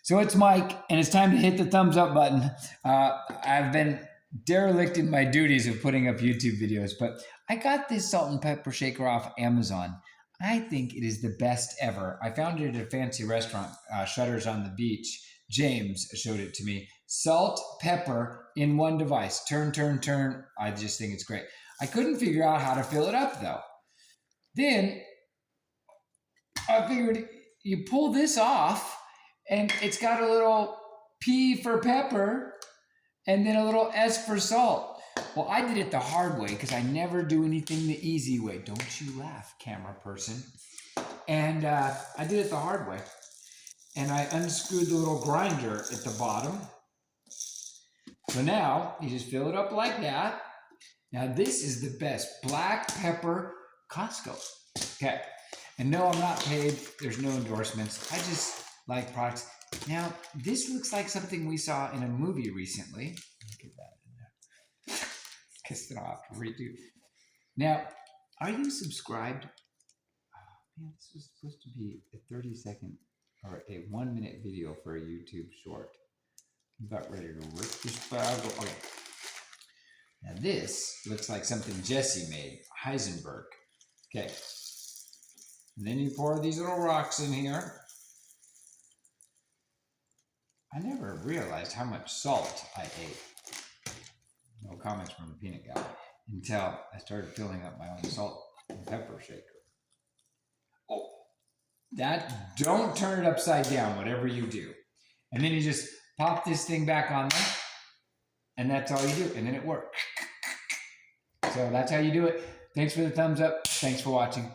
So it's Mike, and it's time to hit the thumbs up button. I've been derelict in my duties of putting up YouTube videos, but I got this salt and pepper shaker off Amazon. I think it is the best ever. I found it at a fancy restaurant, Shutters on the Beach. James showed it to me. Salt, pepper in one device. Turn, turn, turn. I just think it's great. I couldn't figure out how to fill it up, though. Then I figured you pull this off, and it's got a little P for pepper and then a little S for salt. Well, I did it the hard way because I never do anything the easy way. Don't you laugh, camera person. And I did it the hard way. And I unscrewed the little grinder at the bottom. So now you just fill it up like that. Now this is the best black pepper Costco. Okay. And no, I'm not paid. There's no endorsements. I just like products. Now, this looks like something we saw in a movie recently. Look at that in there. Guess I don't have to redo. Now, are you subscribed? Oh, man, this was supposed to be a 30-second or a 1-minute video for a YouTube short. I'm about ready to rip this bag. Okay. Now, this looks like something Jesse made, Heisenberg. Okay. And then you pour these little rocks in here. I never realized how much salt I ate. No comments from the peanut gallery until I started filling up my own salt and pepper shaker. Oh, don't turn it upside down, whatever you do. And then you just pop this thing back on there, and that's all you do, and then it works. So that's how you do it. Thanks for the thumbs up. Thanks for watching.